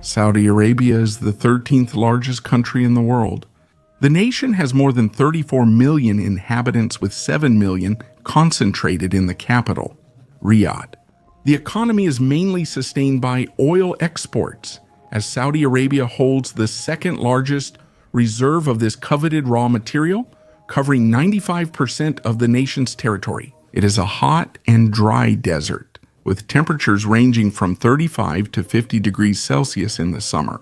Saudi Arabia is the 13th largest country in the world. The nation has more than 34 million inhabitants, with 7 million concentrated in the capital, Riyadh. The economy is mainly sustained by oil exports, as Saudi Arabia holds the second largest reserve of this coveted raw material, covering 95% of the nation's territory. It is a hot and dry desert, with temperatures ranging from 35 to 50 degrees Celsius in the summer.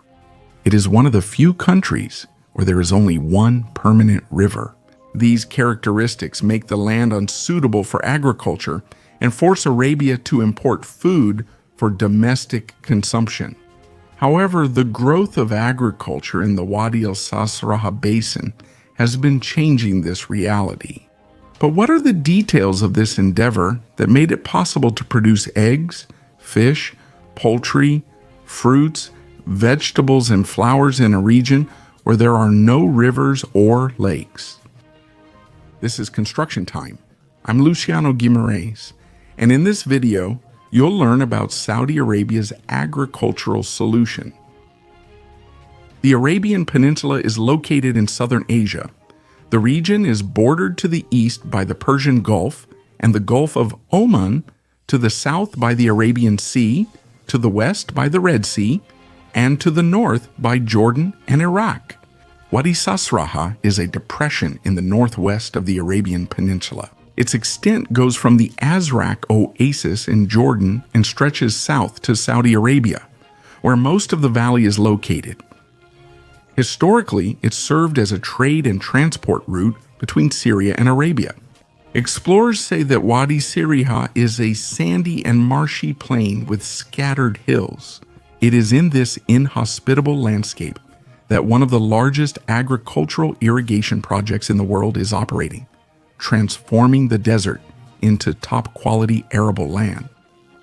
It is one of the few countries where there is only one permanent river. These characteristics make the land unsuitable for agriculture and force Arabia to import food for domestic consumption. However, the growth of agriculture in the Wadi al-Sasraha basin has been changing this reality. But what are the details of this endeavor that made it possible to produce eggs, fish, poultry, fruits, vegetables, and flowers in a region where there are no rivers or lakes? This is Construction Time. I'm Luciano Guimarães, and in this video, you'll learn about Saudi Arabia's agricultural solution. The Arabian Peninsula is located in southern Asia. The region is bordered to the east by the Persian Gulf and the Gulf of Oman, to the south by the Arabian Sea, to the west by the Red Sea, and to the north by Jordan and Iraq. Wadi al-Sasraha is a depression in the northwest of the Arabian Peninsula. Its extent goes from the Azraq oasis in Jordan and stretches south to Saudi Arabia, where most of the valley is located. Historically, it served as a trade and transport route between Syria and Arabia. Explorers say that Wadi al-Sasraha is a sandy and marshy plain with scattered hills. It is in this inhospitable landscape that one of the largest agricultural irrigation projects in the world is operating, transforming the desert into top-quality arable land.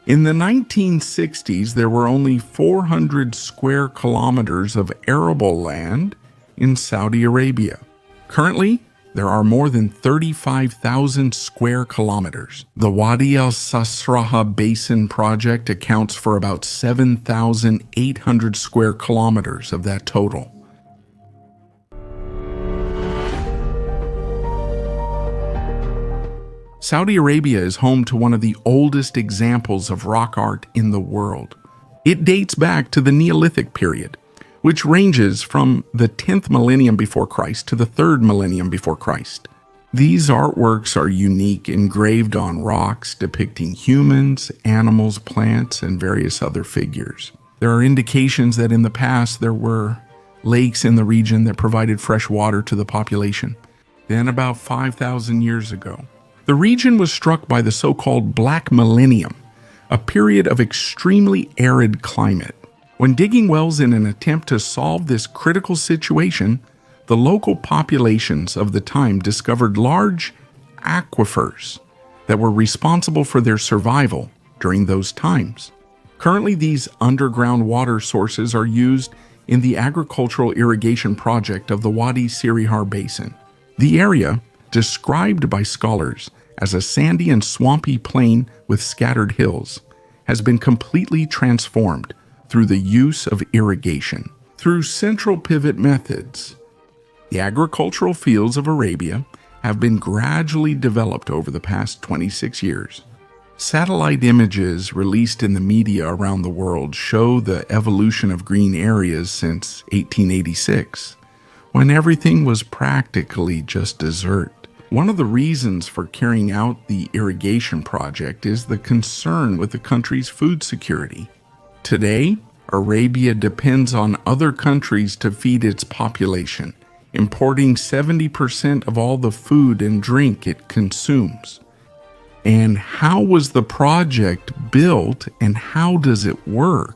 In the 1960s, there were only 400 square kilometers of arable land in Saudi Arabia. Currently, there are more than 35,000 square kilometers. The Wadi al-Sasraha Basin project accounts for about 7,800 square kilometers of that total. Saudi Arabia is home to one of the oldest examples of rock art in the world. It dates back to the Neolithic period, which ranges from the 10th millennium before Christ to the 3rd millennium before Christ. These artworks are unique, engraved on rocks depicting humans, animals, plants, and various other figures. There are indications that in the past there were lakes in the region that provided fresh water to the population. Then about 5,000 years ago, the region was struck by the so-called Black Millennium, a period of extremely arid climate. When digging wells in an attempt to solve this critical situation, the local populations of the time discovered large aquifers that were responsible for their survival during those times. Currently, these underground water sources are used in the agricultural irrigation project of the Wadi al-Sasraha Basin. The area, described by scholars as a sandy and swampy plain with scattered hills, has been completely transformed through the use of irrigation. Through central pivot methods, the agricultural fields of Arabia have been gradually developed over the past 26 years. Satellite images released in the media around the world show the evolution of green areas since 1886, when everything was practically just desert. One of the reasons for carrying out the irrigation project is the concern with the country's food security. Today, Arabia depends on other countries to feed its population, importing 70% of all the food and drink it consumes. And how was the project built, and how does it work?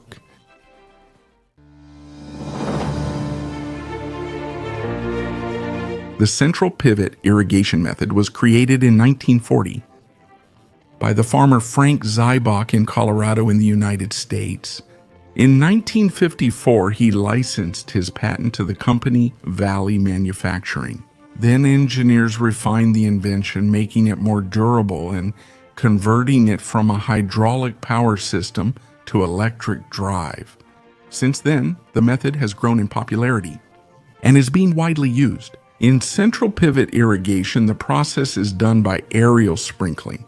The central pivot irrigation method was created in 1940 by the farmer Frank Zybach in Colorado in the United States. In 1954, he licensed his patent to the company Valley Manufacturing. Then engineers refined the invention, making it more durable and converting it from a hydraulic power system to electric drive. Since then, the method has grown in popularity and is being widely used. In central pivot irrigation, the process is done by aerial sprinkling,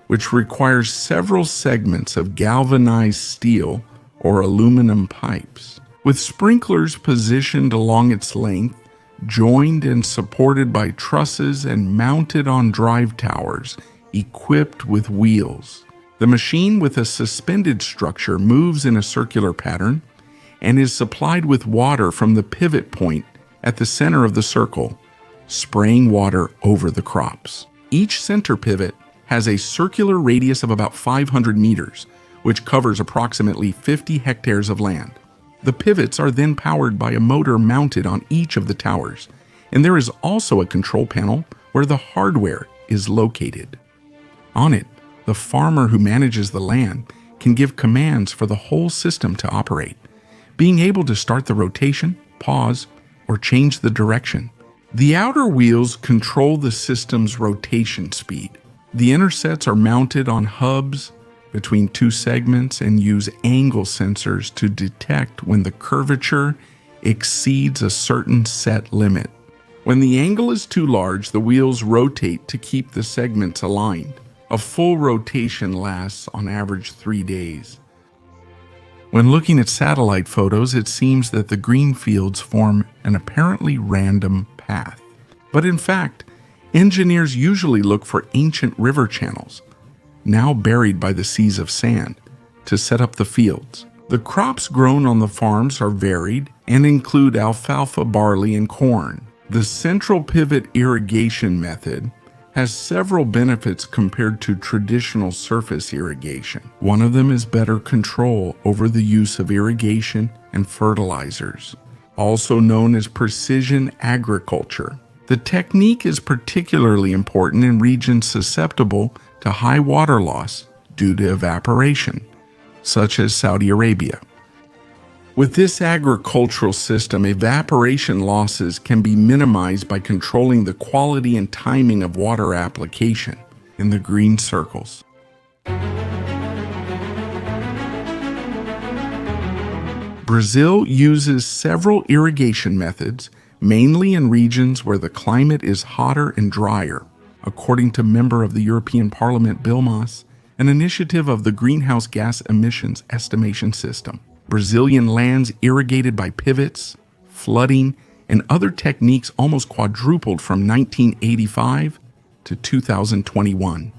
which requires several segments of galvanized steel or aluminum pipes, with sprinklers positioned along its length, joined and supported by trusses and mounted on drive towers equipped with wheels. The machine with a suspended structure moves in a circular pattern and is supplied with water from the pivot point at the center of the circle, spraying water over the crops. Each center pivot has a circular radius of about 500 meters, which covers approximately 50 hectares of land. The pivots are then powered by a motor mounted on each of the towers, and there is also a control panel where the hardware is located. On it, the farmer who manages the land can give commands for the whole system to operate, being able to start the rotation, pause, or change the direction. The outer wheels control the system's rotation speed. The inner sets are mounted on hubs between two segments and use angle sensors to detect when the curvature exceeds a certain set limit. When the angle is too large, the wheels rotate to keep the segments aligned. A full rotation lasts on average 3 days. When looking at satellite photos, it seems that the green fields form an apparently random path. But in fact, engineers usually look for ancient river channels, now buried by the seas of sand, to set up the fields. The crops grown on the farms are varied and include alfalfa, barley, and corn. The central pivot irrigation method has several benefits compared to traditional surface irrigation. One of them is better control over the use of irrigation and fertilizers, also known as precision agriculture. The technique is particularly important in regions susceptible to high water loss due to evaporation, such as Saudi Arabia. With this agricultural system, evaporation losses can be minimized by controlling the quality and timing of water application in the green circles. Brazil uses several irrigation methods, mainly in regions where the climate is hotter and drier, according to member of the European Parliament Bill Moss, an initiative of the Greenhouse Gas Emissions Estimation System. Brazilian lands irrigated by pivots, flooding, and other techniques almost quadrupled from 1985 to 2021.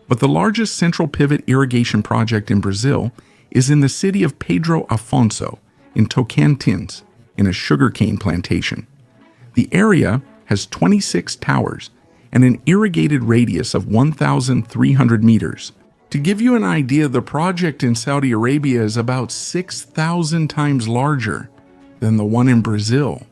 But the largest central pivot irrigation project in Brazil is in the city of Pedro Afonso in Tocantins, in a sugarcane plantation. The area has 26 towers and an irrigated radius of 1,300 meters. To give you an idea, the project in Saudi Arabia is about 6,000 times larger than the one in Brazil.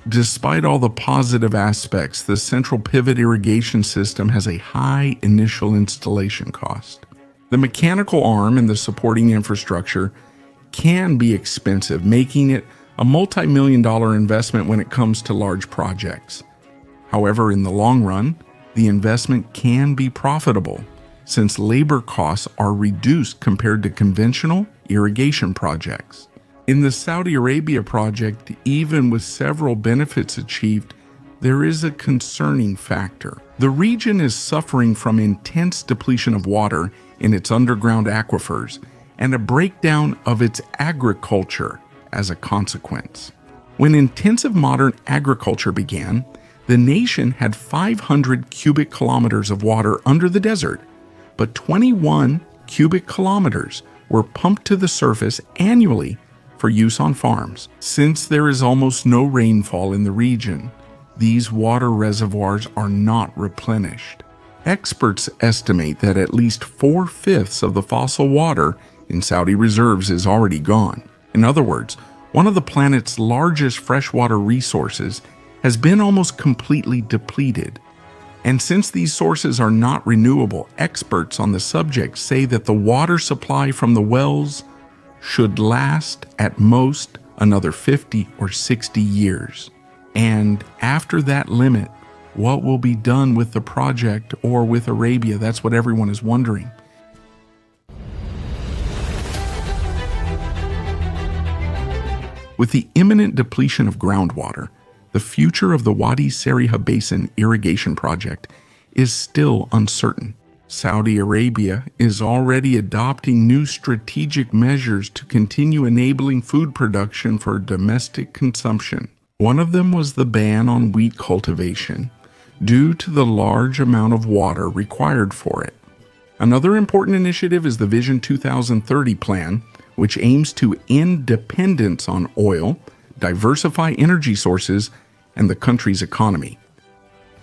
Despite all the positive aspects, the central pivot irrigation system has a high initial installation cost. The mechanical arm and the supporting infrastructure can be expensive, making it a multi-million-dollar investment when it comes to large projects. However, in the long run, the investment can be profitable since labor costs are reduced compared to conventional irrigation projects. In the Saudi Arabia project, even with several benefits achieved, there is a concerning factor. The region is suffering from intense depletion of water in its underground aquifers and a breakdown of its agriculture as a consequence. When intensive modern agriculture began, the nation had 500 cubic kilometers of water under the desert, but 21 cubic kilometers were pumped to the surface annually for use on farms. Since there is almost no rainfall in the region, these water reservoirs are not replenished. Experts estimate that at least 4/5 of the fossil water in Saudi reserves is already gone. In other words, one of the planet's largest freshwater resources has been almost completely depleted. And since these sources are not renewable, experts on the subject say that the water supply from the wells should last at most another 50 or 60 years. And after that limit, What will be done with the project or with Arabia? That's what everyone is wondering. With the imminent depletion of groundwater, the future of the al-Sasraha Basin irrigation project is still uncertain. Saudi Arabia is already adopting new strategic measures to continue enabling food production for domestic consumption. One of them was the ban on wheat cultivation, due to the large amount of water required for it. Another important initiative is the Vision 2030 plan, which aims to end dependence on oil, diversify energy sources, and the country's economy.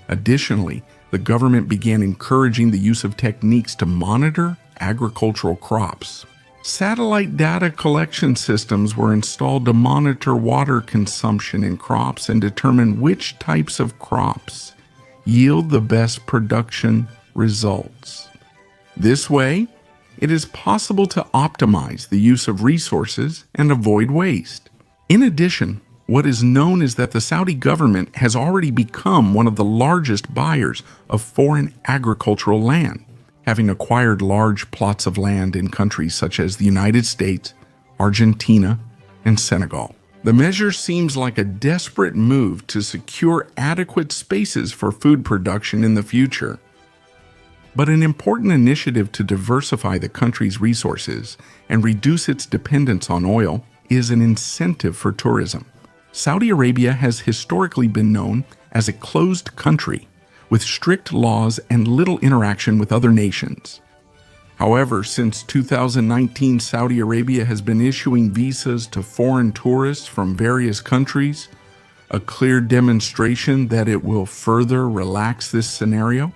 Additionally, the government began encouraging the use of techniques to monitor agricultural crops. Satellite data collection systems were installed to monitor water consumption in crops and determine which types of crops yield the best production results. This way, it is possible to optimize the use of resources and avoid waste. In addition, what is known is that the Saudi government has already become one of the largest buyers of foreign agricultural land, having acquired large plots of land in countries such as the United States, Argentina, and Senegal. The measure seems like a desperate move to secure adequate spaces for food production in the future. But an important initiative to diversify the country's resources and reduce its dependence on oil is an incentive for tourism. Saudi Arabia has historically been known as a closed country with strict laws and little interaction with other nations. However, since 2019, Saudi Arabia has been issuing visas to foreign tourists from various countries, a clear demonstration that it will further relax this scenario.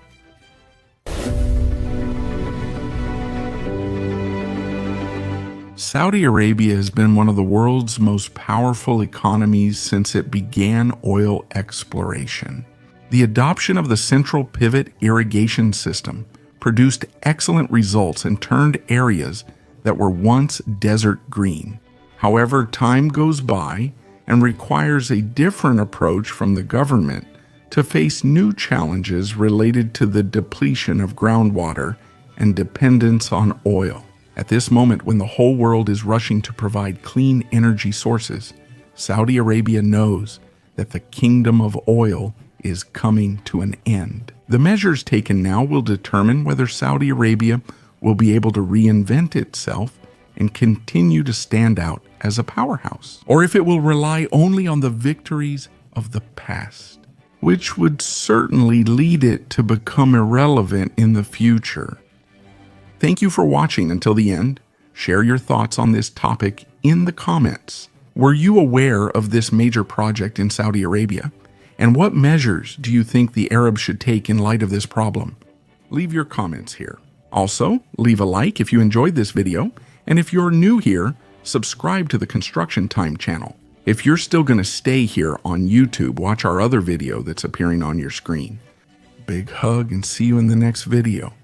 Saudi Arabia has been one of the world's most powerful economies since it began oil exploration. The adoption of the central pivot irrigation system produced excellent results and turned areas that were once desert green. However, time goes by and requires a different approach from the government to face new challenges related to the depletion of groundwater and dependence on oil. At this moment, when the whole world is rushing to provide clean energy sources, Saudi Arabia knows that the kingdom of oil is coming to an end. The measures taken now will determine whether Saudi Arabia will be able to reinvent itself and continue to stand out as a powerhouse, or if it will rely only on the victories of the past, which would certainly lead it to become irrelevant in the future. Thank you for watching until the end. Share your thoughts on this topic in the comments. Were you aware of this major project in Saudi Arabia? And what measures do you think the Arabs should take in light of this problem? Leave your comments here. Also, leave a like if you enjoyed this video, and if you're new here, subscribe to the Construction Time channel. If you're still going to stay here on YouTube, watch our other video that's appearing on your screen. Big hug and see you in the next video.